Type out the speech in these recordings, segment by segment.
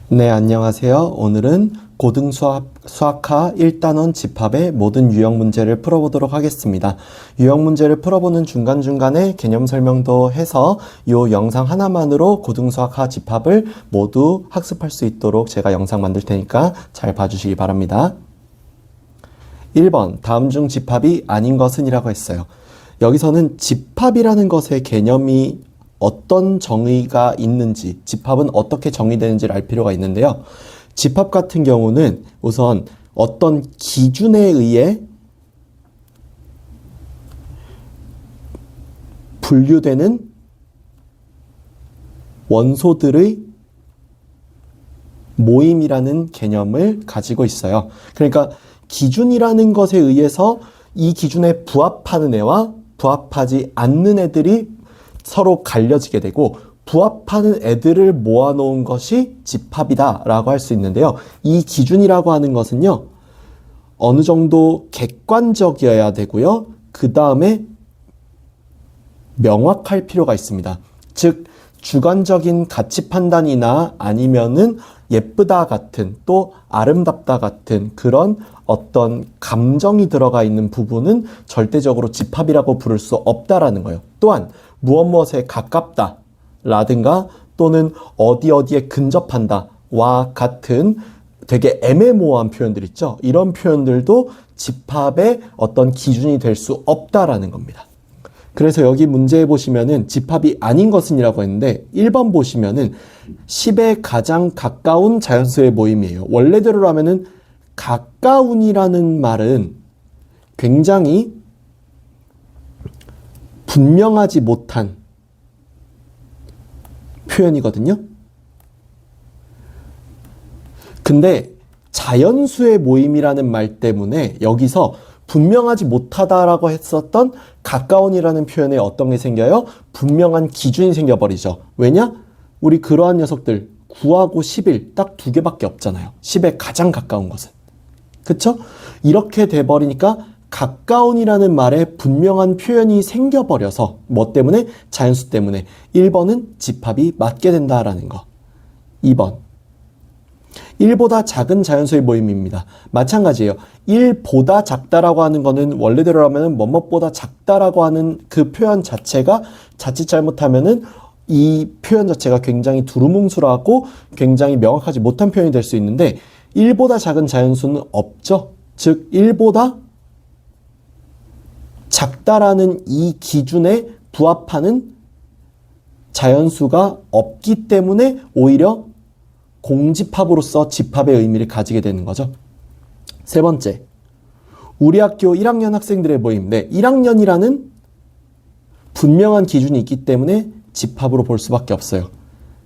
네, 안녕하세요. 오늘은 고등수학하 1단원 집합의 모든 유형 문제를 풀어보도록 하겠습니다. 유형 문제를 풀어보는 중간중간에 개념 설명도 해서 이 영상 하나만으로 고등수학하 집합을 모두 학습할 수 있도록 제가 영상 만들 테니까 잘 봐주시기 바랍니다. 1번, 다음 중 집합이 아닌 것은 이라고 했어요. 여기서는 집합이라는 것의 개념이 어떤 정의가 있는지, 집합은 어떻게 정의되는지를 알 필요가 있는데요. 집합 같은 경우는 우선 어떤 기준에 의해 분류되는 원소들의 모임이라는 개념을 가지고 있어요. 그러니까 기준이라는 것에 의해서 이 기준에 부합하는 애와 부합하지 않는 애들이 서로 갈려지게 되고 부합하는 애들을 모아놓은 것이 집합이다라고 할 수 있는데요. 이 기준이라고 하는 것은요, 어느 정도 객관적이어야 되고요. 그 다음에 명확할 필요가 있습니다. 즉, 주관적인 가치 판단이나 아니면은 예쁘다 같은 또 아름답다 같은 그런 어떤 감정이 들어가 있는 부분은 절대적으로 집합이라고 부를 수 없다라는 거예요. 또한 무엇무엇에 가깝다 라든가 또는 어디에 근접한다 와 같은 되게 애매모호한 표현들 있죠. 이런 표현들도 집합의 어떤 기준이 될 수 없다라는 겁니다. 그래서 여기 문제에 보시면은 집합이 아닌 것은 이라고 했는데 1번 보시면은 10에 가장 가까운 자연수의 모임이에요. 원래대로 하면은 가까운이라는 말은 굉장히 분명하지 못한 표현이거든요. 근데 자연수의 모임이라는 말 때문에 여기서 분명하지 못하다라고 했었던 가까운이라는 표현에 어떤 게 생겨요? 분명한 기준이 생겨버리죠. 왜냐? 우리 그러한 녀석들 9하고 11 딱 두 개밖에 없잖아요. 10에 가장 가까운 것은. 그쵸? 이렇게 돼버리니까 가까운이라는 말에 분명한 표현이 생겨버려서 뭐 때문에? 자연수 때문에 1번은 집합이 맞게 된다라는 거. 2번 1보다 작은 자연수의 모임입니다. 마찬가지예요. 1보다 작다라고 하는 거는 원래대로 하면은 뭐뭐보다 작다라고 하는 그 표현 자체가 자칫 잘못하면은 이 표현 자체가 굉장히 두루뭉술하고 굉장히 명확하지 못한 표현이 될 수 있는데 1보다 작은 자연수는 없죠. 즉 1보다 작다라는 이 기준에 부합하는 자연수가 없기 때문에 오히려 공집합으로서 집합의 의미를 가지게 되는 거죠. 세 번째, 우리 학교 1학년 학생들의 모임. 네, 1학년이라는 분명한 기준이 있기 때문에 집합으로 볼 수밖에 없어요.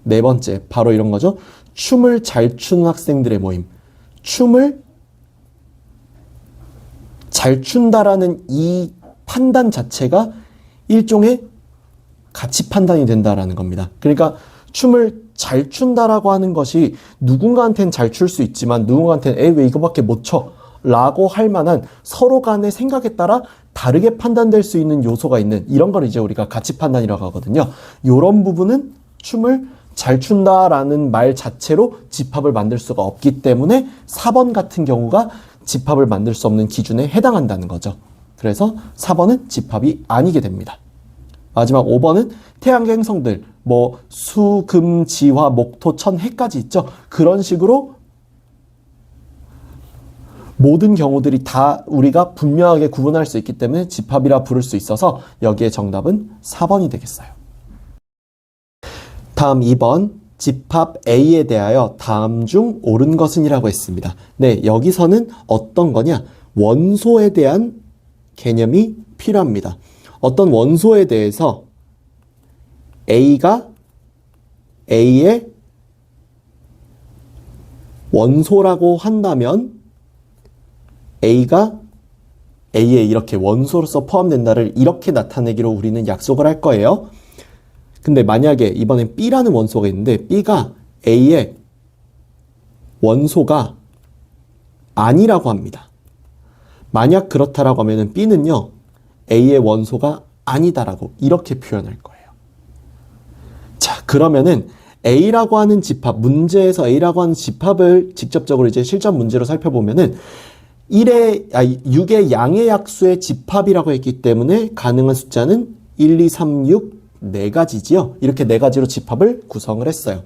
네 번째, 바로 이런 거죠. 춤을 잘 추는 학생들의 모임. 춤을 잘 춘다라는 이 판단 자체가 일종의 가치 판단이 된다라는 겁니다. 그러니까 춤을 잘 춘다라고 하는 것이 누군가한테는 잘 출 수 있지만 누군가한테는 왜 이거밖에 못 쳐? 라고 할 만한 서로 간의 생각에 따라 다르게 판단될 수 있는 요소가 있는 이런 걸 이제 우리가 가치 판단이라고 하거든요. 이런 부분은 춤을 잘 춘다라는 말 자체로 집합을 만들 수가 없기 때문에 4번 같은 경우가 집합을 만들 수 없는 기준에 해당한다는 거죠. 그래서 4번은 집합이 아니게 됩니다. 마지막 5번은 태양계 행성들, 뭐 수, 금, 지, 화, 목, 토, 천, 해까지 있죠. 그런 식으로 모든 경우들이 다 우리가 분명하게 구분할 수 있기 때문에 집합이라 부를 수 있어서 여기에 정답은 4번이 되겠어요. 다음 2번, 집합 A에 대하여 다음 중 옳은 것은 이라고 했습니다. 네, 여기서는 어떤 거냐? 원소에 대한 개념이 필요합니다. 어떤 원소에 대해서 A가 A의 원소라고 한다면 A가 A에 이렇게 원소로서 포함된다를 이렇게 나타내기로 우리는 약속을 할 거예요. 근데 만약에 이번엔 B라는 원소가 있는데 B가 A의 원소가 아니라고 합니다. 만약 그렇다라고 하면 B는요, A의 원소가 아니다라고 이렇게 표현할 거예요. 그러면은 A라고 하는 집합, 문제에서 A라고 하는 집합을 직접적으로 이제 실전 문제로 살펴보면은 6의 양의 약수의 집합이라고 했기 때문에 가능한 숫자는 1, 2, 3, 6, 4가지지요. 이렇게 4가지로 집합을 구성을 했어요.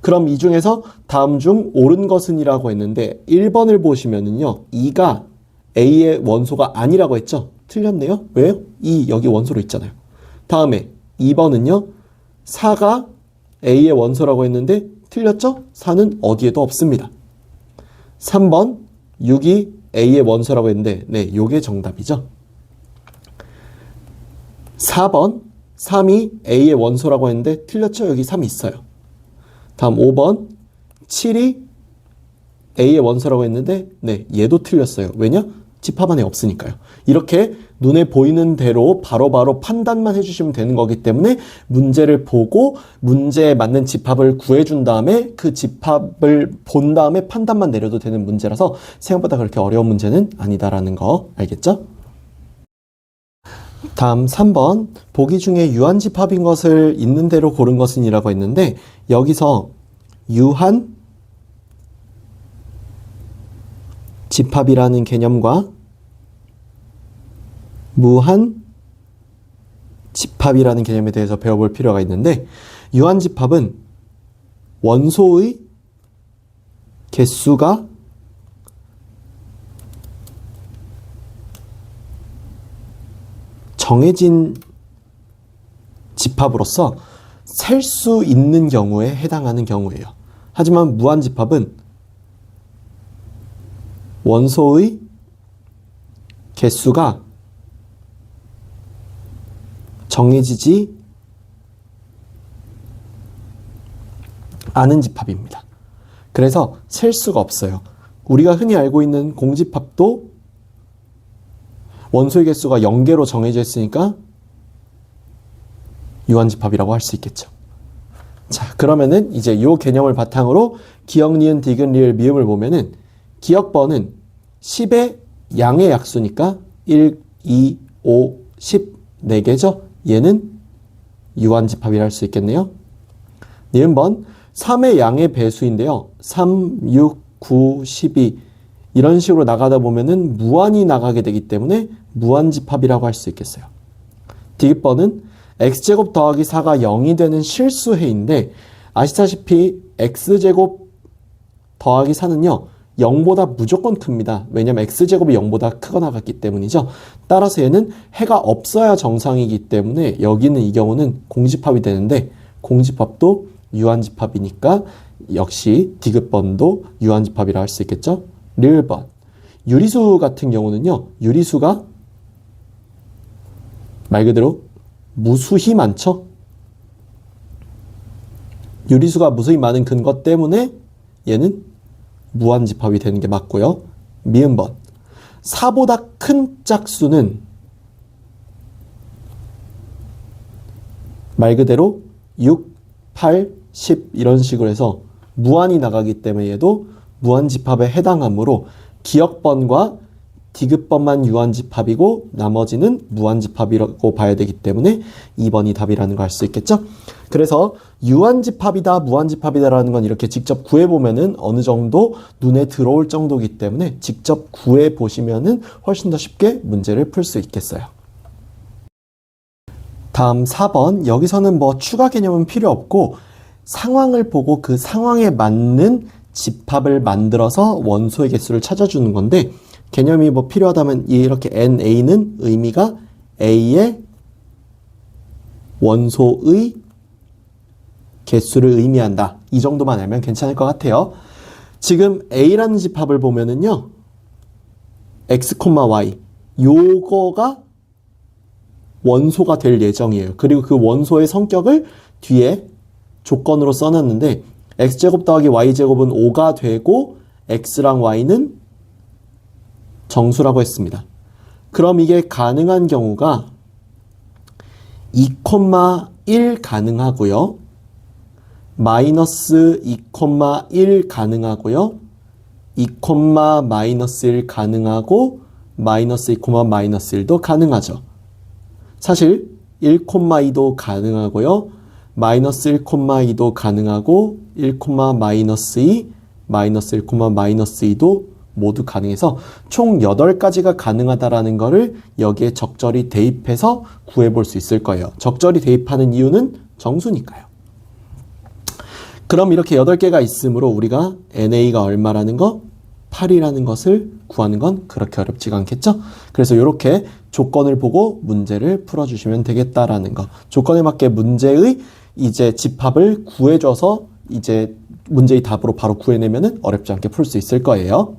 그럼 이 중에서 다음 중 옳은 것은 이라고 했는데 1번을 보시면은요. 2가 A의 원소가 아니라고 했죠. 틀렸네요. 왜요? 2 여기 원소로 있잖아요. 다음에 2번은요. 4가 A의 원소라고 했는데 틀렸죠? 4는 어디에도 없습니다. 3번 6이 A의 원소라고 했는데 네, 요게 정답이죠. 4번 3이 A의 원소라고 했는데 틀렸죠? 여기 3 있어요. 다음 5번 7이 A의 원소라고 했는데 네, 얘도 틀렸어요. 왜냐? 집합 안에 없으니까요. 이렇게 눈에 보이는 대로 바로바로 판단만 해주시면 되는 거기 때문에 문제를 보고 문제에 맞는 집합을 구해준 다음에 그 집합을 본 다음에 판단만 내려도 되는 문제라서 생각보다 그렇게 어려운 문제는 아니다라는 거 알겠죠? 다음 3번 보기 중에 유한집합인 것을 있는 대로 고른 것은 이라고 했는데 여기서 유한 집합이라는 개념과 무한 집합이라는 개념에 대해서 배워볼 필요가 있는데 유한 집합은 원소의 개수가 정해진 집합으로서 셀 수 있는 경우에 해당하는 경우예요. 하지만 무한 집합은 원소의 개수가 정해지지 않은 집합입니다. 그래서 셀 수가 없어요. 우리가 흔히 알고 있는 공집합도 원소의 개수가 0개로 정해져 있으니까 유한집합이라고 할 수 있겠죠. 자, 그러면은 이제 이 개념을 바탕으로 기역, 니은, 디귿, 리을, 미음을 보면은 기역번은 10의 양의 약수니까 1, 2, 5, 10, 4개죠. 얘는 유한집합이라 할 수 있겠네요. 니은번 3의 양의 배수인데요. 3, 6, 9, 12 이런 식으로 나가다 보면은 무한이 나가게 되기 때문에 무한집합이라고 할 수 있겠어요. 디귿번은 x제곱 더하기 4가 0이 되는 실수해인데 아시다시피 x제곱 더하기 4는요. 0보다 무조건 큽니다. 왜냐하면 x제곱이 0보다 크거나 같기 때문이죠. 따라서 얘는 해가 없어야 정상이기 때문에 여기는 이 경우는 공집합이 되는데 공집합도 유한집합이니까 역시 디귿번도 유한집합이라 할 수 있겠죠. 리을번 유리수 같은 경우는요. 유리수가 말 그대로 무수히 많죠. 유리수가 무수히 많은 근거 때문에 얘는 무한집합이 되는 게 맞고요. 미음번 4보다 큰 짝수는 말 그대로 6, 8, 10 이런 식으로 해서 무한이 나가기 때문에 얘도 무한집합에 해당하므로 기역번과 디귿번만 유한집합이고 나머지는 무한집합이라고 봐야 되기 때문에 2번이 답이라는 걸 알 수 있겠죠. 그래서 유한집합이다 무한집합이다라는 건 이렇게 직접 구해보면은 어느 정도 눈에 들어올 정도이기 때문에 직접 구해보시면은 훨씬 더 쉽게 문제를 풀 수 있겠어요. 다음 4번 여기서는 뭐 추가 개념은 필요 없고 상황을 보고 그 상황에 맞는 집합을 만들어서 원소의 개수를 찾아주는 건데 개념이 뭐 필요하다면 이렇게 NA는 의미가 A의 원소의 개수를 의미한다. 이 정도만 알면 괜찮을 것 같아요. 지금 A라는 집합을 보면은요. X, Y 요거가 원소가 될 예정이에요. 그리고 그 원소의 성격을 뒤에 조건으로 써놨는데 X제곱 더하기 Y제곱은 5가 되고 X랑 Y는 정수라고 했습니다. 그럼 이게 가능한 경우가 2,1 가능하고요. 마이너스 2,1 가능하고요. 2, 마이너스 1 가능하고 마이너스 2, 마이너스 1도 가능하죠. 사실 1,2도 가능하고요. 마이너스 1,2도 가능하고 1, 마이너스 2, 마이너스 1, 마이너스 2도 모두 가능해서 총 8가지가 가능하다라는 거를 여기에 적절히 대입해서 구해볼 수 있을 거예요. 적절히 대입하는 이유는 정수니까요. 그럼 이렇게 8개가 있으므로 우리가 NA가 얼마라는 거? 8이라는 것을 구하는 건 그렇게 어렵지가 않겠죠? 그래서 이렇게 조건을 보고 문제를 풀어주시면 되겠다라는 거. 조건에 맞게 문제의 이제 집합을 구해줘서 이제 문제의 답으로 바로 구해내면은 어렵지 않게 풀 수 있을 거예요.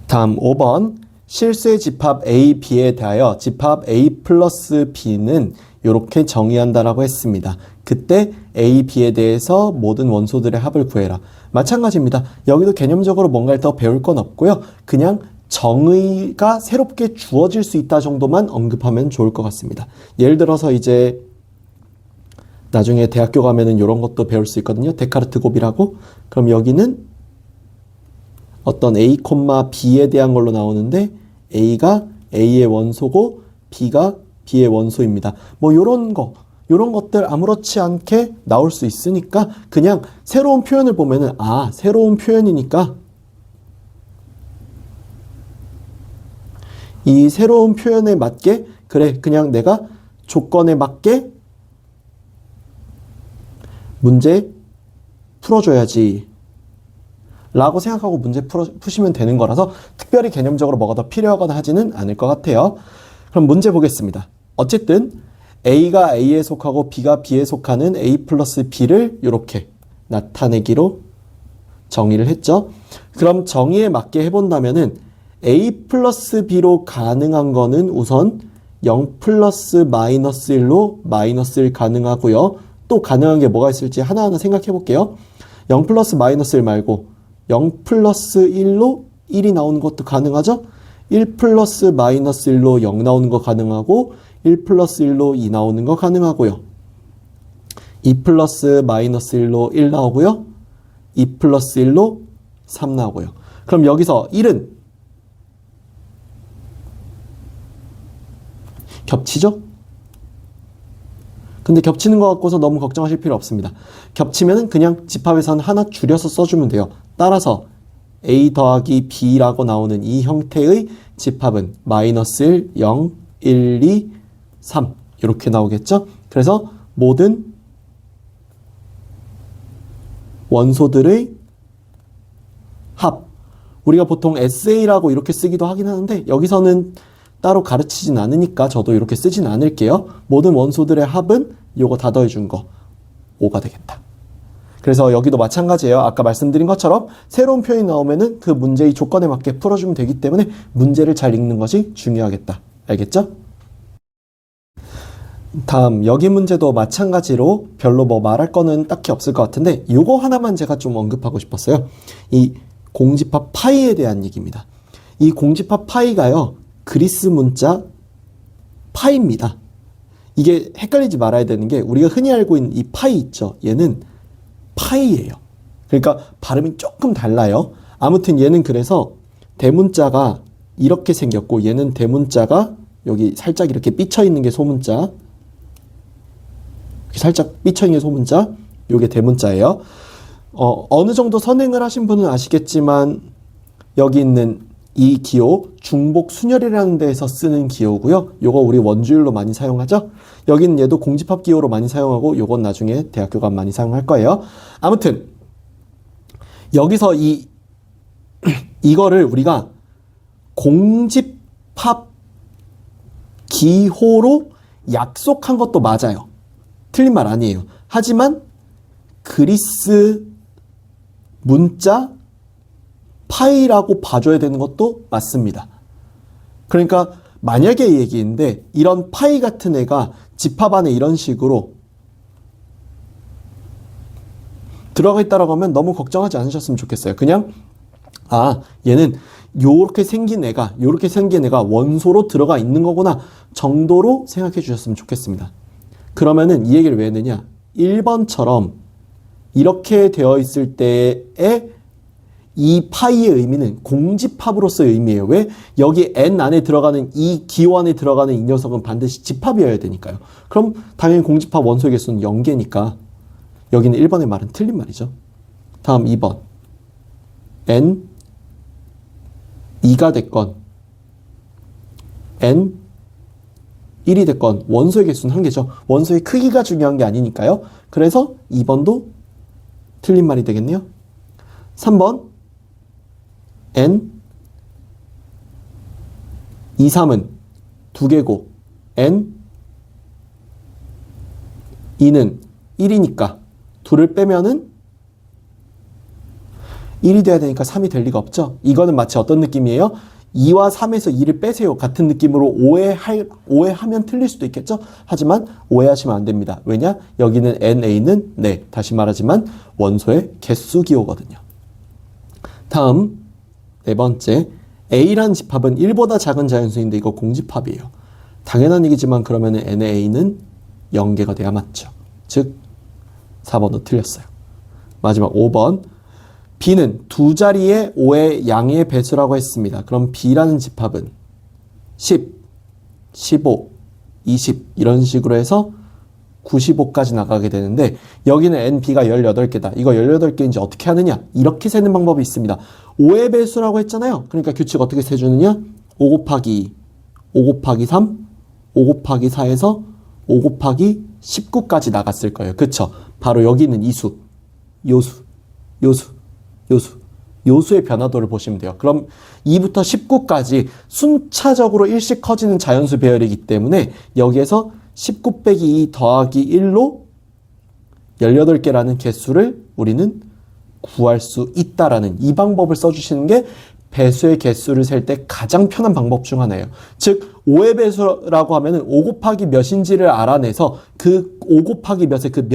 다음 5번. 실수의 집합 A, B에 대하여 집합 A 플러스 B는 이렇게 정의한다라고 했습니다. 그때 A, B에 대해서 모든 원소들의 합을 구해라. 마찬가지입니다. 여기도 개념적으로 뭔가를 더 배울 건 없고요. 그냥 정의가 새롭게 주어질 수 있다 정도만 언급하면 좋을 것 같습니다. 예를 들어서 이제 나중에 대학교 가면은 이런 것도 배울 수 있거든요. 데카르트 곱이라고. 그럼 여기는 어떤 A, B에 대한 걸로 나오는데 A가 A의 원소고 B가 B의 원소입니다. 뭐 요런 것들 아무렇지 않게 나올 수 있으니까 그냥 새로운 표현을 보면은 아, 새로운 표현이니까 이 새로운 표현에 맞게 그래, 그냥 내가 조건에 맞게 문제 풀어줘야지 라고 생각하고 문제 푸시면 되는 거라서 특별히 개념적으로 뭐가 더 필요하거나 하지는 않을 것 같아요. 그럼 문제 보겠습니다. 어쨌든 A가 A에 속하고 B가 B에 속하는 A 플러스 B를 이렇게 나타내기로 정의를 했죠. 그럼 정의에 맞게 해본다면은 A 플러스 B로 가능한 거는 우선 0 플러스 마이너스 1로 마이너스 1 가능하고요. 또 가능한 게 뭐가 있을지 하나하나 생각해 볼게요. 0 플러스 마이너스 1 말고 0 플러스 1로 1이 나오는 것도 가능하죠? 1 플러스 마이너스 1로 0 나오는 거 가능하고 1 플러스 1로 2 나오는 거 가능하고요. 2 플러스 마이너스 1로 1 나오고요. 2 플러스 1로 3 나오고요. 그럼 여기서 1은 겹치죠? 근데 겹치는 것 같고서 너무 걱정하실 필요 없습니다. 겹치면 그냥 집합에서는 하나 줄여서 써주면 돼요. 따라서 A 더하기 B라고 나오는 이 형태의 집합은 마이너스 1, 0, 1, 2, 3 이렇게 나오겠죠? 그래서 모든 원소들의 합 우리가 보통 SA라고 이렇게 쓰기도 하긴 하는데 여기서는 따로 가르치진 않으니까 저도 이렇게 쓰진 않을게요. 모든 원소들의 합은 요거 다 더해준 거 5가 되겠다. 그래서 여기도 마찬가지예요. 아까 말씀드린 것처럼 새로운 표현이 나오면은 그 문제의 조건에 맞게 풀어주면 되기 때문에 문제를 잘 읽는 것이 중요하겠다. 알겠죠? 다음 여기 문제도 마찬가지로 별로 뭐 말할 거는 딱히 없을 것 같은데 요거 하나만 제가 좀 언급하고 싶었어요. 이 공집합 파이에 대한 얘기입니다. 이 공집합 파이가요. 그리스 문자 파이입니다. 이게 헷갈리지 말아야 되는 게 우리가 흔히 알고 있는 이 파이 있죠. 얘는 파이예요. 그러니까 발음이 조금 달라요. 아무튼 얘는 그래서 대문자가 이렇게 생겼고 얘는 대문자가 여기 살짝 이렇게 삐쳐 있는 게 소문자. 살짝 삐쳐 있는 게 소문자. 요게 대문자예요. 어느 정도 선행을 하신 분은 아시겠지만 여기 있는 이 기호 중복 순열이라는 데에서 쓰는 기호고요. 요거 우리 원주율로 많이 사용하죠. 여기는 얘도 공집합 기호로 많이 사용하고 요건 나중에 대학교 가면 많이 사용할 거예요. 아무튼 여기서 이거를 우리가 공집합 기호로 약속한 것도 맞아요. 틀린 말 아니에요. 하지만 그리스 문자 파이라고 봐줘야 되는 것도 맞습니다. 그러니까 만약에 이 얘기인데 이런 파이 같은 애가 집합 안에 이런 식으로 들어가 있다라고 하면 너무 걱정하지 않으셨으면 좋겠어요. 그냥 얘는 요렇게 생긴 애가 원소로 들어가 있는 거구나 정도로 생각해 주셨으면 좋겠습니다. 그러면은 이 얘기를 왜 했느냐? 1번처럼 이렇게 되어 있을 때에 이 파이의 의미는 공집합으로서의 의미예요. 왜? 여기 n 안에 들어가는 이 기호 안에 들어가는 이 녀석은 반드시 집합이어야 되니까요. 그럼 당연히 공집합 원소의 개수는 0개니까 여기는 1번의 말은 틀린 말이죠. 다음 2번. n 2가 됐건 n 1이 됐건 원소의 개수는 1개죠. 원소의 크기가 중요한 게 아니니까요. 그래서 2번도 틀린 말이 되겠네요. 3번 n 2, 3은 2개고 n 2는 1이니까 2를 빼면은 1이 돼야 되니까 3이 될 리가 없죠. 이거는 마치 어떤 느낌이에요? 2와 3에서 2를 빼세요. 같은 느낌으로 오해하면 틀릴 수도 있겠죠. 하지만 오해하시면 안 됩니다. 왜냐? 여기는 NA는 네, 다시 말하지만 원소의 개수 기호거든요. 다음 네 번째, A라는 집합은 1보다 작은 자연수인데 이거 공집합이에요. 당연한 얘기지만 그러면 NA는 0개가 돼야 맞죠. 즉 4번도 틀렸어요. 마지막 5번, B는 두 자리의 5의 양의 배수라고 했습니다. 그럼 B라는 집합은 10, 15, 20 이런 식으로 해서 95까지 나가게 되는데 여기는 NB가 18개다. 이거 18개인지 어떻게 하느냐? 이렇게 세는 방법이 있습니다. 5의 배수라고 했잖아요. 그러니까 규칙 어떻게 세주느냐? 5 곱하기 2, 5 곱하기 3, 5 곱하기 4에서 5 곱하기 19까지 나갔을 거예요. 그쵸? 바로 여기 있는 이 수, 요수, 요수, 요수, 요수의 변화도를 보시면 돼요. 그럼 2부터 19까지 순차적으로 일씩 커지는 자연수 배열이기 때문에 여기에서 19 빼기 2 더하기 1로 18개라는 개수를 우리는 구할 수 있다라는 이 방법을 써주시는 게 배수의 개수를 셀 때 가장 편한 방법 중 하나예요. 즉 5의 배수라고 하면은 5 곱하기 몇인지를 알아내서 그 5 곱하기 몇의 그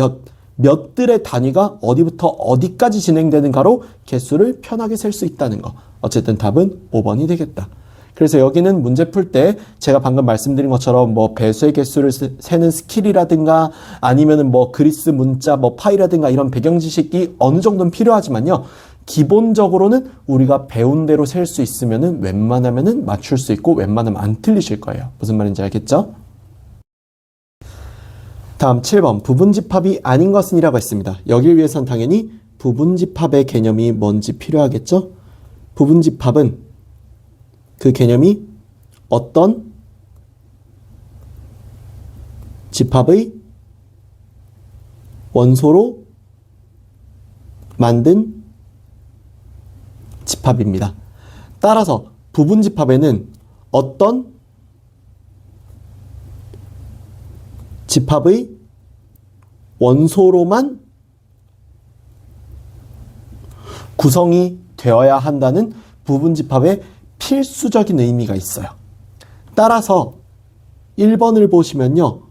몇들의 단위가 어디부터 어디까지 진행되는가로 개수를 편하게 셀 수 있다는 거. 어쨌든 답은 5번이 되겠다. 그래서 여기는 문제 풀 때 제가 방금 말씀드린 것처럼 뭐 배수의 개수를 세는 스킬이라든가 아니면은 뭐 그리스 문자 뭐 파이라든가 이런 배경 지식이 어느 정도는 필요하지만요. 기본적으로는 우리가 배운 대로 셀 수 있으면은 웬만하면은 맞출 수 있고 웬만하면 안 틀리실 거예요. 무슨 말인지 알겠죠? 다음 7번 부분집합이 아닌 것은 이라고 했습니다. 여길 위해선 당연히 부분집합의 개념이 뭔지 필요하겠죠? 부분집합은 그 개념이 어떤 집합의 원소로 만든 집합입니다. 따라서 부분집합에는 어떤 집합의 원소로만 구성이 되어야 한다는 부분집합의 필수적인 의미가 있어요. 따라서 1번을 보시면요.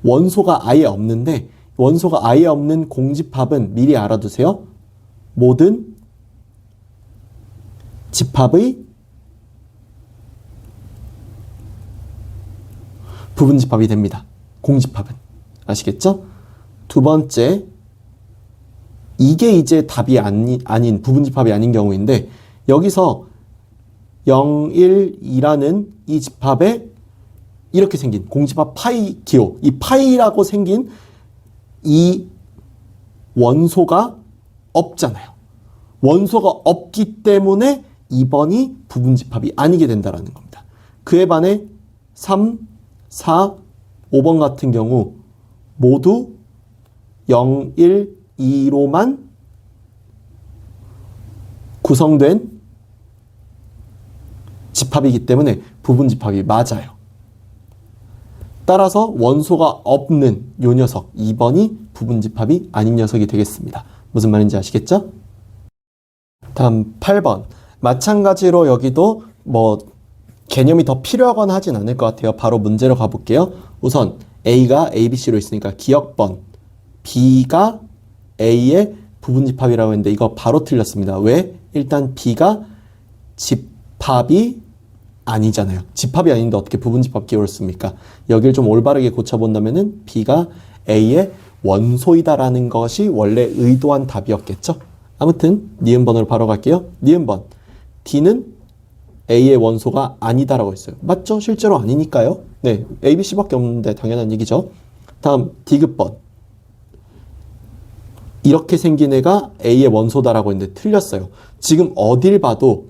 원소가 아예 없는데 원소가 아예 없는 공집합은 미리 알아두세요. 모든 집합의 부분집합이 됩니다. 공집합은. 아시겠죠? 두 번째, 이게 이제 답이 아닌 부분집합이 아닌 경우인데 여기서 0, 1, 2라는 이 집합에 이렇게 생긴 공집합 파이 기호, 이 파이라고 생긴 이 원소가 없잖아요. 원소가 없기 때문에 2번이 부분집합이 아니게 된다는 겁니다. 그에 반해 3, 4, 5번 같은 경우 모두 0, 1, 2로만 구성된 집합이기 때문에 부분집합이 맞아요. 따라서 원소가 없는 요 녀석 2번이 부분집합이 아닌 녀석이 되겠습니다. 무슨 말인지 아시겠죠? 다음 8번. 마찬가지로 여기도 뭐 개념이 더 필요하거나 하진 않을 것 같아요. 바로 문제로 가볼게요. 우선 A가 ABC로 있으니까 기억번. B가 A의 부분집합이라고 했는데 이거 바로 틀렸습니다. 왜? 일단 B가 집합이 아니잖아요. 집합이 아닌데 어떻게 부분집합 기호를 씁니까? 여길 좀 올바르게 고쳐본다면은 B가 A의 원소이다라는 것이 원래 의도한 답이었겠죠? 아무튼 니은번으로 바로 갈게요. 니은번. D는 A의 원소가 아니다라고 했어요. 맞죠? 실제로 아니니까요. 네, A, B, C밖에 없는데 당연한 얘기죠. 다음 D급번. 이렇게 생긴 애가 A의 원소다라고 했는데 틀렸어요. 지금 어딜 봐도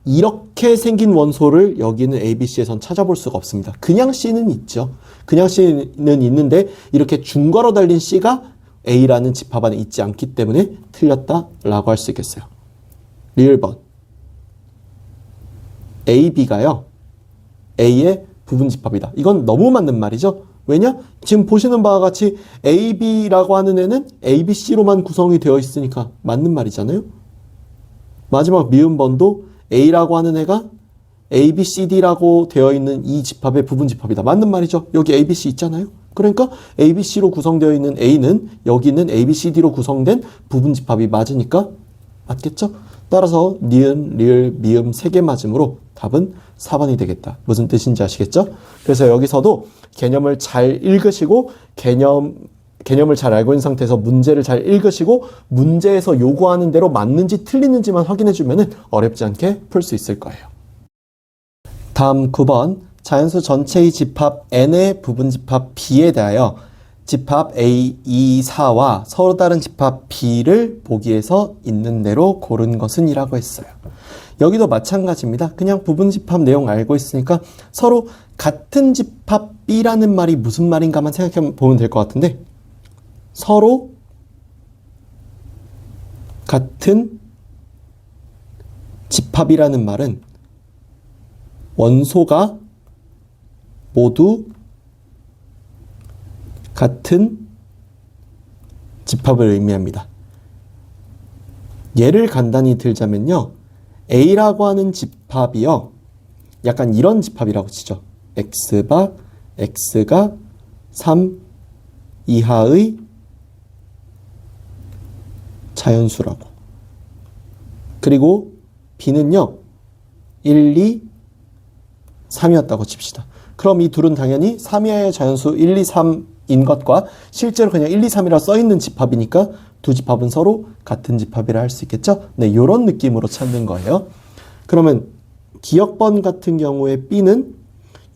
이렇게 생긴 원소를 여기는 A, B, C에선 찾아볼 수가 없습니다. 그냥 C는 있죠. 그냥 C는 있는데 이렇게 중괄호 달린 C가 A라는 집합 안에 있지 않기 때문에 틀렸다라고 할 수 있겠어요. 리을번. A, B가요. A의 부분집합이다. 이건 너무 맞는 말이죠. 왜냐? 지금 보시는 바와 같이 A, B라고 하는 애는 A, B, C로만 구성이 되어 있으니까 맞는 말이잖아요. 마지막 미음번도 A라고 하는 애가 A, B, C, D라고 되어 있는 이 집합의 부분집합이다. 맞는 말이죠. 여기 A, B, C 있잖아요. 그러니까 A, B, C로 구성되어 있는 A는 여기 있는 A, B, C, D로 구성된 부분집합이 맞으니까 맞겠죠? 따라서 니은, 리을, 미음 3개 맞음으로 답은 4번이 되겠다. 무슨 뜻인지 아시겠죠? 그래서 여기서도 개념을 잘 읽으시고 개념을 잘 알고 있는 상태에서 문제를 잘 읽으시고 문제에서 요구하는 대로 맞는지 틀리는지만 확인해 주면 어렵지 않게 풀 수 있을 거예요. 다음 9번. 자연수 전체의 집합 N의 부분집합 B에 대하여 집합 A, 2, 4와 서로 다른 집합 B를 보기에서 있는 대로 고른 것은 이라고 했어요. 여기도 마찬가지입니다. 그냥 부분집합 내용 알고 있으니까 서로 같은 집합 B라는 말이 무슨 말인가만 생각해 보면 될 것 같은데 서로 같은 집합이라는 말은 원소가 모두 같은 집합을 의미합니다. 예를 간단히 들자면요. A라고 하는 집합이요. 약간 이런 집합이라고 치죠. X바, X가 3 이하의 자연수라고. 그리고 B는요. 1, 2, 3이었다고 칩시다. 그럼 이 둘은 당연히 3 이하의 자연수 1, 2, 3인 것과 실제로 그냥 1, 2, 3이라 써있는 집합이니까 두 집합은 서로 같은 집합이라 할 수 있겠죠? 네, 이런 느낌으로 찾는 거예요. 그러면 기억번 같은 경우에 B는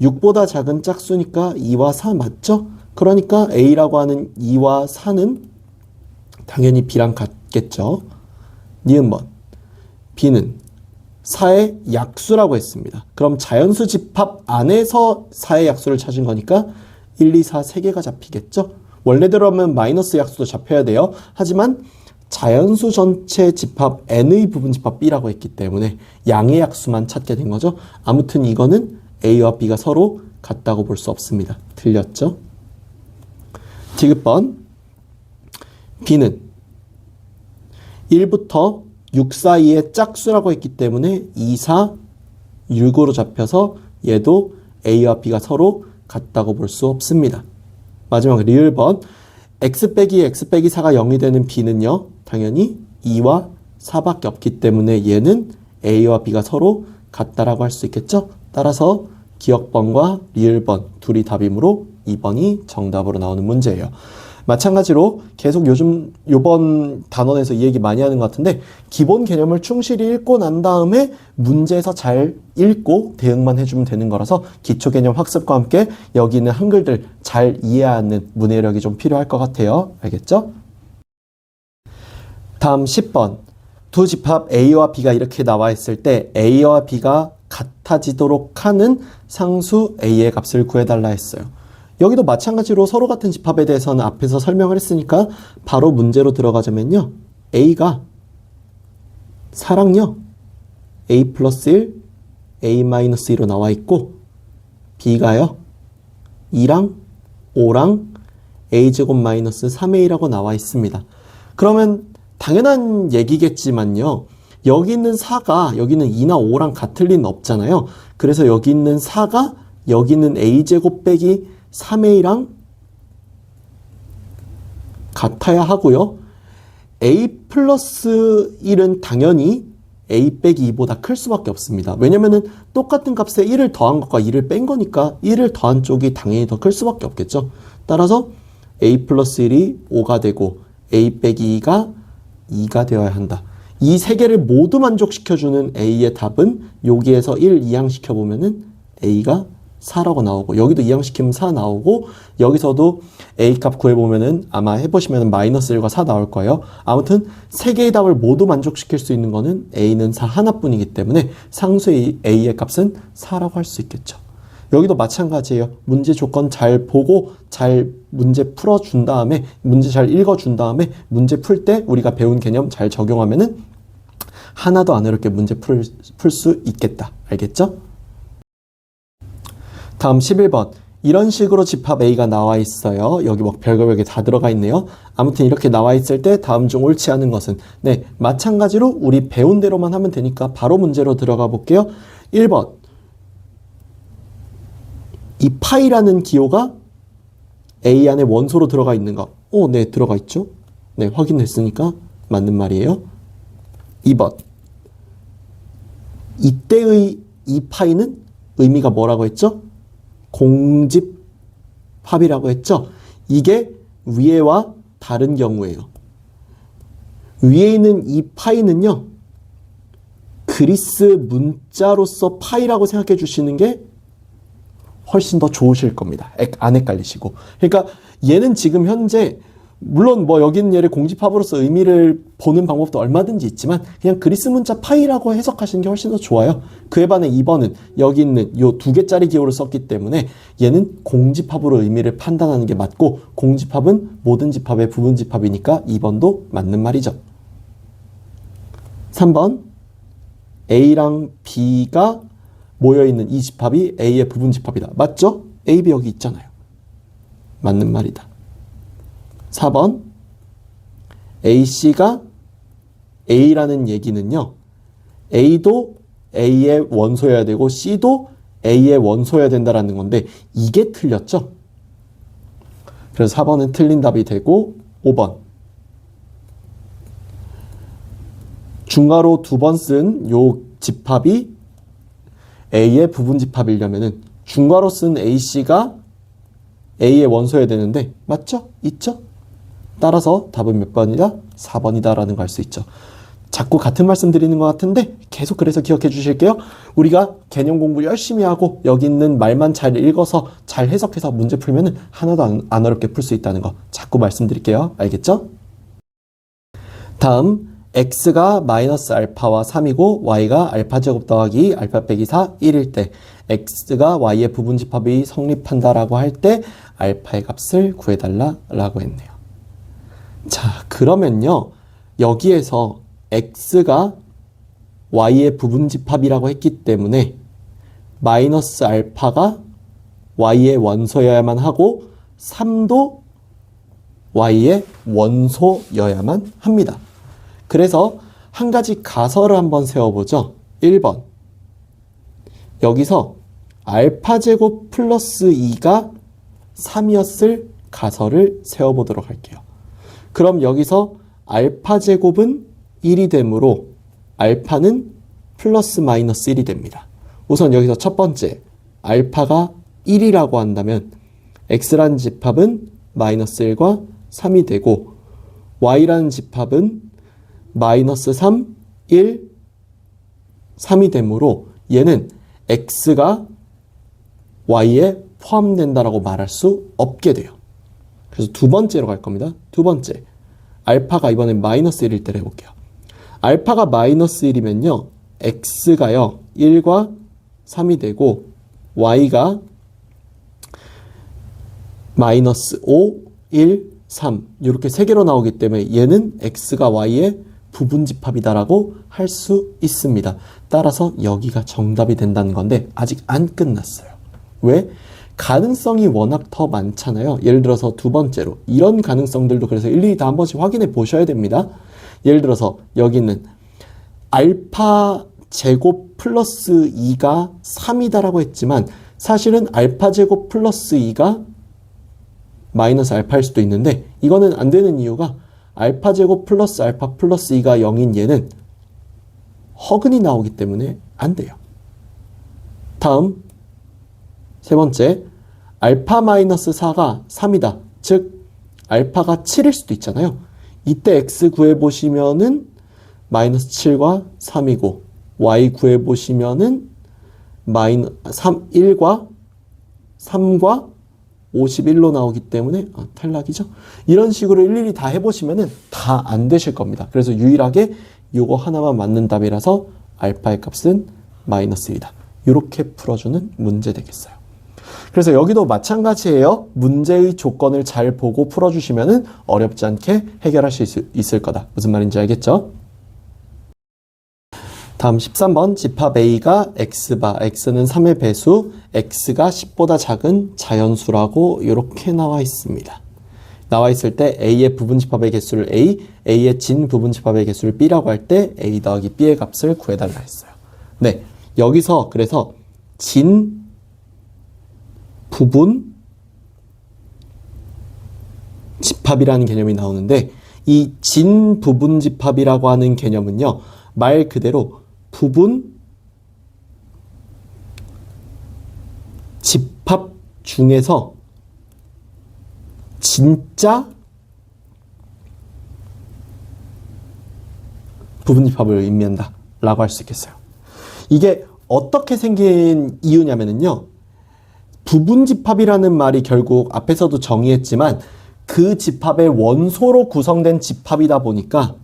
6보다 작은 짝수니까 2와 4 맞죠? 그러니까 A라고 하는 2와 4는 당연히 B랑 같겠죠? 니은번. B는 4의 약수라고 했습니다. 그럼 자연수 집합 안에서 4의 약수를 찾은 거니까 1, 2, 4, 3개가 잡히겠죠? 원래대로 하면 마이너스 약수도 잡혀야 돼요. 하지만 자연수 전체 집합 N의 부분집합 B라고 했기 때문에 양의 약수만 찾게 된 거죠. 아무튼 이거는 A와 B가 서로 같다고 볼 수 없습니다. 틀렸죠? 디귿번. B는 1부터 6 사이의 짝수라고 했기 때문에 2, 4, 6으로 잡혀서 얘도 A와 B가 서로 같다고 볼 수 없습니다. 마지막 리을번. X 빼기 X 빼기 4가 0이 되는 B는요. 당연히 2와 4밖에 없기 때문에 얘는 A와 B가 서로 같다라고 할 수 있겠죠. 따라서 기억번과 리을번 둘이 답이므로 2번이 정답으로 나오는 문제예요. 마찬가지로 계속 요번 단원에서 이 얘기 많이 하는 것 같은데 기본 개념을 충실히 읽고 난 다음에 문제에서 잘 읽고 대응만 해주면 되는 거라서 기초 개념 학습과 함께 여기 있는 한글들 잘 이해하는 문해력이 좀 필요할 것 같아요. 알겠죠? 다음 10번. 두 집합 A와 B가 이렇게 나와 있을 때 A와 B가 같아지도록 하는 상수 A의 값을 구해달라 했어요. 여기도 마찬가지로 서로 같은 집합에 대해서는 앞에서 설명을 했으니까 바로 문제로 들어가자면요. A가 4랑요. A 플러스 1, A 마이너스 2로 나와 있고 B가요. 2랑 5랑 A제곱 마이너스 3A라고 나와 있습니다. 그러면 당연한 얘기겠지만요. 여기 있는 4가 여기는 2나 5랑 같을 리는 없잖아요. 그래서 여기 있는 4가 여기 있는 A제곱 빼기 3A랑 같아야 하고요. A 플러스 1은 당연히 A 빼기 2보다 클 수밖에 없습니다. 왜냐면은 똑같은 값에 1을 더한 것과 2를 뺀 거니까 1을 더한 쪽이 당연히 더 클 수밖에 없겠죠. 따라서 A 플러스 1이 5가 되고 A 빼기 2가 2가 되어야 한다. 이 세 개를 모두 만족시켜주는 A의 답은 여기에서 1 이항시켜보면은 A가 4라고 나오고, 여기도 이항시키면 4 나오고, 여기서도 A 값 구해보면은 아마 해보시면 마이너스 1과 4 나올 거예요. 아무튼 세 개의 답을 모두 만족시킬 수 있는 거는 A는 4 하나뿐이기 때문에 상수의 A의 값은 4라고 할 수 있겠죠. 여기도 마찬가지예요. 문제 조건 잘 보고 잘 문제 풀어준 다음에, 문제 잘 읽어준 다음에 문제 풀 때 우리가 배운 개념 잘 적용하면은 하나도 안 어렵게 문제 풀 수 있겠다. 알겠죠? 다음 11번. 이런 식으로 집합 A가 나와 있어요. 여기 뭐 별거 다 들어가 있네요. 아무튼 이렇게 나와 있을 때 다음 중 옳지 않은 것은, 네, 마찬가지로 우리 배운 대로만 하면 되니까 바로 문제로 들어가 볼게요. 1번. 이 파이라는 기호가 A 안에 원소로 들어가 있는 거. 네, 들어가 있죠. 네, 확인했으니까 맞는 말이에요. 2번. 이때의 이 파이는 의미가 뭐라고 했죠? 공집합이라고 했죠. 이게 위에와 다른 경우예요. 위에 있는 이 파이는요, 그리스 문자로서 파이라고 생각해 주시는 게 훨씬 더 좋으실 겁니다. 안 헷갈리시고. 그러니까 얘는 지금 현재 물론 뭐 여기 있는 얘를 공집합으로서 의미를 보는 방법도 얼마든지 있지만 그냥 그리스 문자 파이라고 해석하시는 게 훨씬 더 좋아요. 그에 반해 2번은 여기 있는 요 2개짜리 기호를 썼기 때문에 얘는 공집합으로 의미를 판단하는 게 맞고, 공집합은 모든 집합의 부분 집합이니까 2번도 맞는 말이죠. 3번. A랑 B가 모여있는 이 집합이 A의 부분 집합이다. 맞죠? A, B 여기 있잖아요. 맞는 말이다. 4번. AC가 A라는 얘기는요, A도 A의 원소여야 되고 C도 A의 원소여야 된다라는 건데 이게 틀렸죠? 그래서 4번은 틀린 답이 되고, 5번. 중괄호 2번 쓴 요 집합이 A의 부분 집합이려면은 중괄호 쓴 AC가 A의 원소여야 되는데 맞죠? 있죠? 따라서 답은 몇 번이다? 4번이다 라는 걸 알 수 있죠. 자꾸 같은 말씀 드리는 것 같은데 계속 그래서 기억해 주실게요. 우리가 개념 공부 열심히 하고 여기 있는 말만 잘 읽어서 잘 해석해서 문제 풀면은 하나도 안 어렵게 풀 수 있다는 거 자꾸 말씀드릴게요. 알겠죠? 다음. x가 마이너스 알파와 3이고 y가 알파 제곱 더하기 알파 빼기 4, 1일 때 x가 y의 부분 집합이 성립한다라고 할 때 알파의 값을 구해달라라고 했네요. 자, 그러면요, 여기에서 x가 y의 부분 집합이라고 했기 때문에 마이너스 알파가 y의 원소여야만 하고 3도 y의 원소여야만 합니다. 그래서 한 가지 가설을 한번 세워보죠. 1번. 여기서 알파 제곱 플러스 2가 3이었을 가설을 세워보도록 할게요. 그럼 여기서 알파 제곱은 1이 되므로 알파는 플러스 마이너스 1이 됩니다. 우선 여기서 첫 번째, 알파가 1이라고 한다면 x라는 집합은 마이너스 1과 3이 되고 y라는 집합은 마이너스 3, 1, 3이 되므로 얘는 x가 y에 포함된다라고 말할 수 없게 돼요. 그래서 두 번째로 갈 겁니다. 두 번째, 알파가 이번엔 마이너스 1일 때를 해볼게요. 알파가 마이너스 1이면요, x가요 1과 3이 되고 y가 마이너스 5, 1, 3 이렇게 세 개로 나오기 때문에 얘는 x가 y의 부분 집합이다라고 할 수 있습니다. 따라서 여기가 정답이 된다는 건데 아직 안 끝났어요. 왜? 가능성이 워낙 더 많잖아요. 예를 들어서 두 번째로 이런 가능성들도 그래서 일일이 다 한 번씩 확인해 보셔야 됩니다. 예를 들어서 여기는 알파 제곱 플러스 2가 3이다라고 했지만 사실은 알파 제곱 플러스 2가 마이너스 알파일 수도 있는데 이거는 안 되는 이유가 알파 제곱 플러스 알파 플러스 2가 0인 얘는 허근이 나오기 때문에 안 돼요. 다음 세 번째, 알파 마이너스 4가 3이다. 즉 알파가 7일 수도 있잖아요. 이때 x 구해보시면은 마이너스 7과 3이고 y 구해보시면은 1과 3과 51로 나오기 때문에 탈락이죠. 이런 식으로 일일이 다 해보시면은 다 안 되실 겁니다. 그래서 유일하게 요거 하나만 맞는 답이라서 알파의 값은 마이너스 1이다. 이렇게 풀어주는 문제 되겠어요. 그래서 여기도 마찬가지예요. 문제의 조건을 잘 보고 풀어주시면은 어렵지 않게 해결하실 수 있을 거다. 무슨 말인지 알겠죠? 다음 13번 집합 A가 X바, X는 3의 배수, X가 10보다 작은 자연수라고 이렇게 나와 있습니다. 나와 있을 때 A의 부분집합의 개수를 A, A의 진 부분집합의 개수를 B라고 할 때 A 더하기 B의 값을 구해달라 했어요. 네, 여기서 그래서 진 부분 집합이라는 개념이 나오는데 이 진 부분 집합이라고 하는 개념은요. 말 그대로 부분 집합 중에서 진짜 부분 집합을 의미한다 라고 할 수 있겠어요. 이게 어떻게 생긴 이유냐면요. 부분 집합이라는 말이 결국 앞에서도 정의했지만 그 집합의 원소로 구성된 집합이다 보니까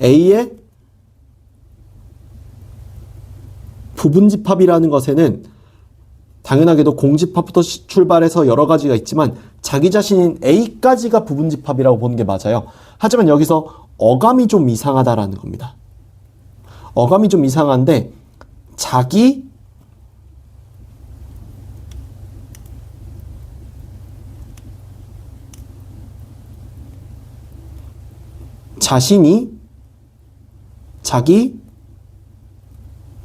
A의 부분 집합이라는 것에는 당연하게도 공집합부터 출발해서 여러 가지가 있지만 자기 자신인 A까지가 부분 집합이라고 보는 게 맞아요. 하지만 여기서 어감이 좀 이상하다라는 겁니다. 어감이 좀 이상한데 자기 자신이 자기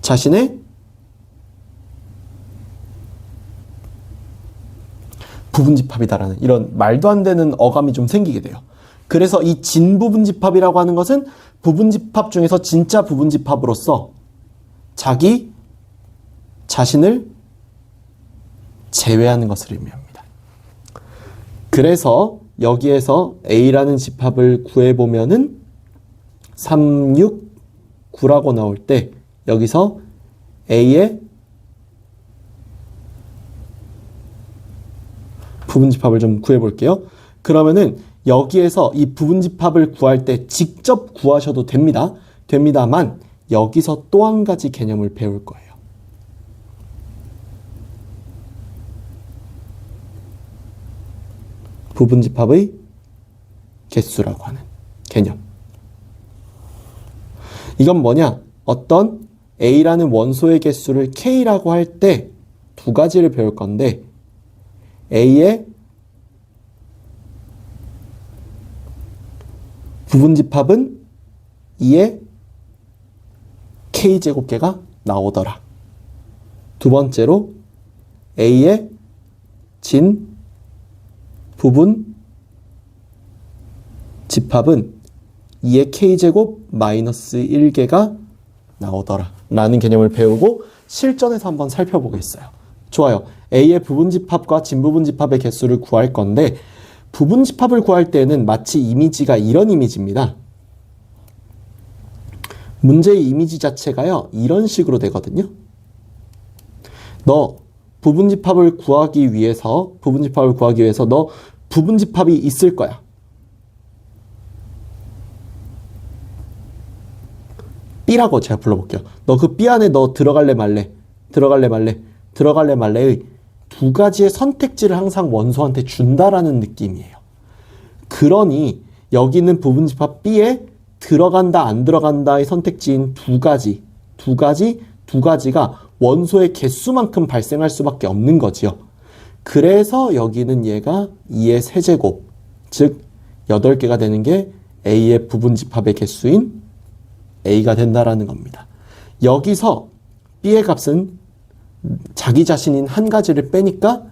자신의 부분집합이다라는 이런 말도 안 되는 어감이 좀 생기게 돼요. 그래서 이 진부분집합이라고 하는 것은 부분집합 중에서 진짜 부분집합으로서 자기 자신을 제외하는 것을 의미합니다. 그래서 여기에서 A라는 집합을 구해보면은 3, 6, 9라고 나올 때 여기서 A의 부분집합을 좀 구해볼게요. 그러면은 여기에서 이 부분집합을 구할 때 직접 구하셔도 됩니다만 여기서 또 한 가지 개념을 배울 거예요. 부분집합의 개수라고 하는 개념. 이건 뭐냐? 어떤 A라는 원소의 개수를 K라고 할 때 두 가지를 배울 건데 A의 부분집합은 2의 K제곱계가 나오더라. 두 번째로 A의 진 부분 집합은 2의 K제곱 마이너스 1개가 나오더라 라는 개념을 배우고 실전에서 한번 살펴보겠어요. 좋아요. A의 부분집합과 진부분집합의 개수를 구할 건데 부분집합을 구할 때는 마치 이미지가 이런 이미지입니다. 문제의 이미지 자체가요. 이런 식으로 되거든요. 너 부분집합을 구하기 위해서 너 부분집합이 있을 거야. B라고 제가 불러볼게요. 너 그 B 안에 너 들어갈래 말래 의 두 가지의 선택지를 항상 원소한테 준다라는 느낌이에요. 그러니 여기 있는 부분집합 B에 들어간다 안 들어간다의 선택지인 두 가지가 원소의 개수만큼 발생할 수밖에 없는 거지요. 그래서 여기는 얘가 2의 세제곱, 즉 8개가 되는 게 A의 부분집합의 개수인 A가 된다라는 겁니다. 여기서 B의 값은 자기 자신인 한 가지를 빼니까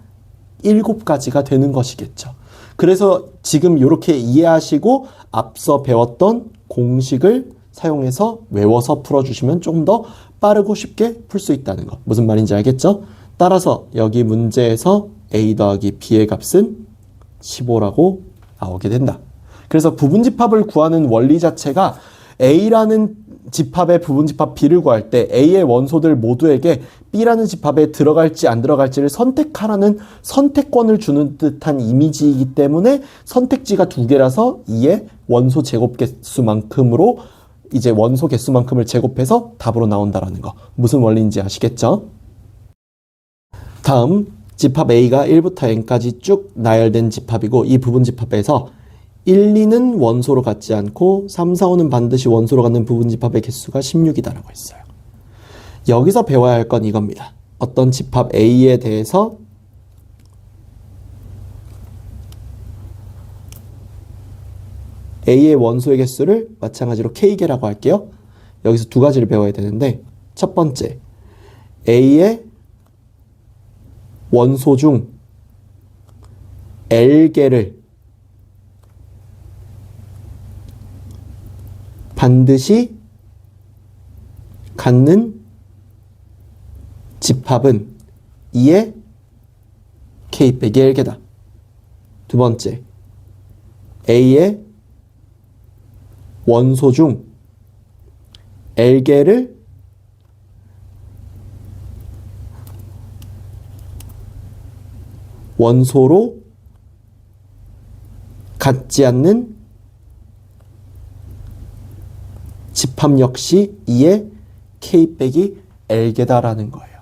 7가지가 되는 것이겠죠. 그래서 지금 이렇게 이해하시고 앞서 배웠던 공식을 사용해서 외워서 풀어주시면 좀 더 빠르고 쉽게 풀 수 있다는 것. 무슨 말인지 알겠죠? 따라서 여기 문제에서 A 더하기 B의 값은 15라고 나오게 된다. 그래서 부분집합을 구하는 원리 자체가 A라는 집합의 부분집합 B를 구할 때 A의 원소들 모두에게 B라는 집합에 들어갈지 안 들어갈지를 선택하라는 선택권을 주는 듯한 이미지이기 때문에 선택지가 두 개라서 2의 원소 제곱 개수만큼으로 이제 원소 개수만큼을 제곱해서 답으로 나온다라는 거. 무슨 원리인지 아시겠죠? 다음 집합 A가 1부터 n까지 쭉 나열된 집합이고 이 부분집합에서 1, 2는 원소로 갖지 않고 3, 4, 5는 반드시 원소로 갖는 부분집합의 개수가 16이다라고 했어요. 여기서 배워야 할 건 이겁니다. 어떤 집합 A에 대해서 A의 원소의 개수를 마찬가지로 K개라고 할게요. 여기서 두 가지를 배워야 되는데 첫 번째, A의 원소 중 L개를 반드시 갖는 집합은 2의 K 빼기 L개다. 두 번째, A의 원소 중 L개를 원소로 갖지 않는 집합 역시 2의 K 빼기 L개다라는 거예요.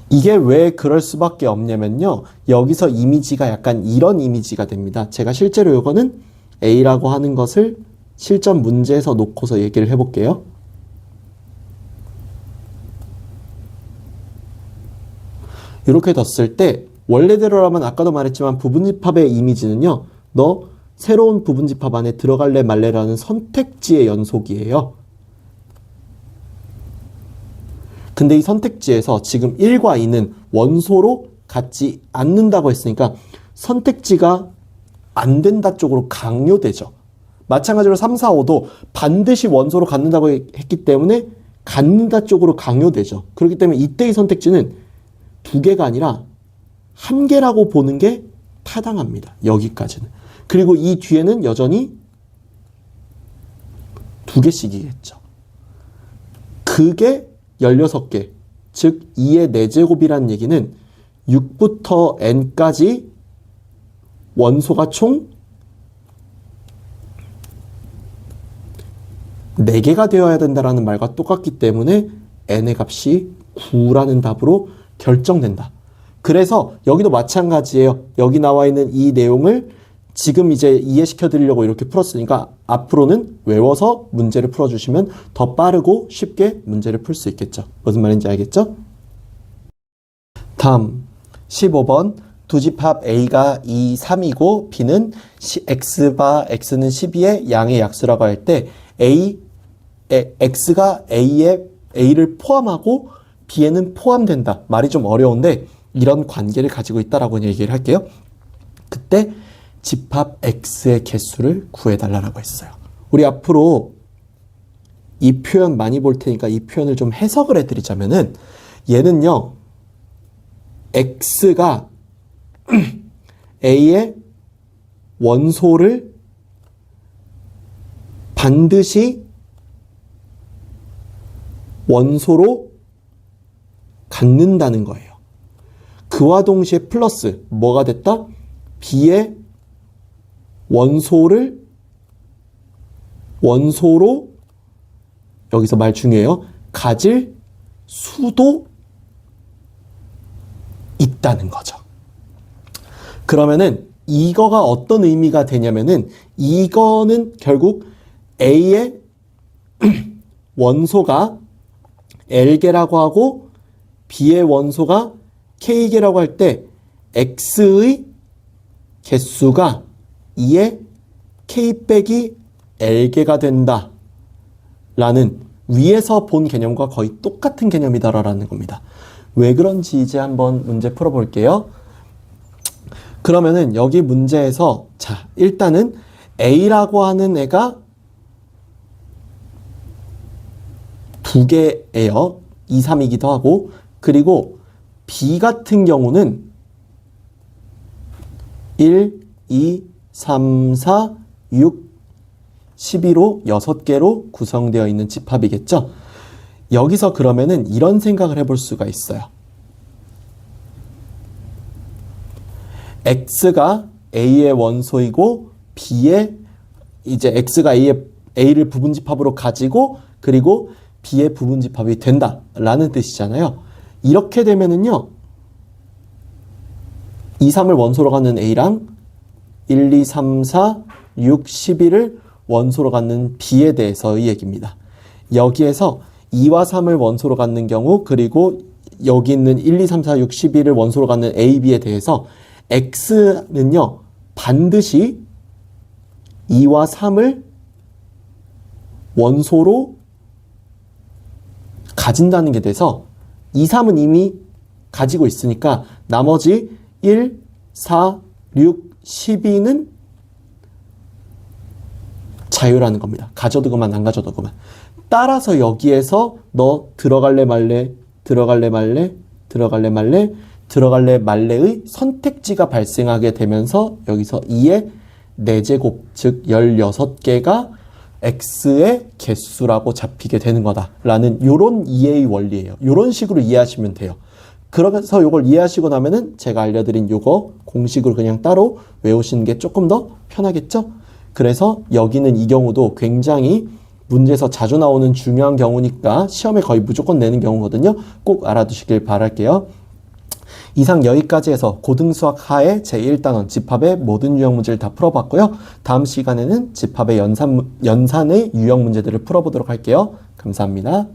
이게 왜 그럴 수밖에 없냐면요. 여기서 이미지가 약간 이런 이미지가 됩니다. 제가 실제로 이거는 A라고 하는 것을 실전 문제에서 놓고서 얘기를 해볼게요. 이렇게 뒀을 때 원래대로라면 아까도 말했지만 부분집합의 이미지는요. 너 새로운 부분집합 안에 들어갈래 말래라는 선택지의 연속이에요. 근데 이 선택지에서 지금 1과 2는 원소로 갖지 않는다고 했으니까 선택지가 안 된다 쪽으로 강요되죠. 마찬가지로 3, 4, 5도 반드시 원소로 갖는다고 했기 때문에 갖는다 쪽으로 강요되죠. 그렇기 때문에 이때의 선택지는 두 개가 아니라 한 개라고 보는 게 타당합니다. 여기까지는. 그리고 이 뒤에는 여전히 두 개씩이겠죠. 그게 16개, 즉 2의 4제곱이라는 얘기는 6부터 n까지 원소가 총 4개가 되어야 된다는 말과 똑같기 때문에 n의 값이 9라는 답으로 결정된다. 그래서 여기도 마찬가지예요. 여기 나와 있는 이 내용을 지금 이제 이해시켜 드리려고 이렇게 풀었으니까 앞으로는 외워서 문제를 풀어주시면 더 빠르고 쉽게 문제를 풀 수 있겠죠. 무슨 말인지 알겠죠? 다음 15번 두 집합 A가 2, 3이고 B는 X바 X는 12의 양의 약수라고 할 때 X가 A를 포함하고 B에는 포함된다. 말이 좀 어려운데 이런 관계를 가지고 있다라고 얘기를 할게요. 그때 집합 X의 개수를 구해달라고 했어요. 우리 앞으로 이 표현 많이 볼 테니까 이 표현을 좀 해석을 해드리자면은 얘는요. X가 A의 원소를 반드시 원소로 갖는다는 거예요. 그와 동시에 플러스 뭐가 됐다? B의 원소로 여기서 말 중요해요. 가질 수도 있다는 거죠. 그러면은 이거가 어떤 의미가 되냐면은 이거는 결국 A의 원소가 L개라고 하고 B의 원소가 K개라고 할 때 X의 개수가 2의 K 빼기 L개가 된다 라는 위에서 본 개념과 거의 똑같은 개념이다라는 겁니다. 왜 그런지 이제 한번 문제 풀어볼게요. 그러면은 여기 문제에서 자 일단은 A라고 하는 애가 두 개예요. 2, 3이기도 하고 그리고 B 같은 경우는 1, 2, 3, 4, 6, 12로 6개로 구성되어 있는 집합이겠죠. 여기서 그러면은 이런 생각을 해볼 수가 있어요. x가 a의 원소이고 b의 이제 x가 a를 부분집합으로 가지고 그리고 b의 부분집합이 된다라는 뜻이잖아요. 이렇게 되면은요. 2, 3을 원소로 갖는 a랑 1, 2, 3, 4, 6, 11을 원소로 갖는 b에 대해서의 얘기입니다. 여기에서 2와 3을 원소로 갖는 경우 그리고 여기 있는 1, 2, 3, 4, 6, 11을 원소로 갖는 a, b에 대해서 x는요. 반드시 2와 3을 원소로 가진다는 게 돼서 2, 3은 이미 가지고 있으니까 나머지 1, 4, 6, 12는 자유라는 겁니다. 가져도 그만 안 가져도 그만. 따라서 여기에서 너 들어갈래 말래 들어갈래 말래 들어갈래 말래 들어갈래 말래의 선택지가 발생하게 되면서 여기서 2의 4제곱 즉 16개가 x의 개수라고 잡히게 되는 거다라는 요런 이해의 원리예요. 요런 식으로 이해하시면 돼요. 그러면서 요걸 이해하시고 나면은 제가 알려드린 요거 공식으로 그냥 따로 외우시는 게 조금 더 편하겠죠? 그래서 여기는 이 경우도 굉장히 문제에서 자주 나오는 중요한 경우니까 시험에 거의 무조건 내는 경우거든요. 꼭 알아두시길 바랄게요. 이상 여기까지 해서 고등수학 하의 제1단원 집합의 모든 유형 문제를 다 풀어봤고요. 다음 시간에는 집합의 연산의 유형 문제들을 풀어보도록 할게요. 감사합니다.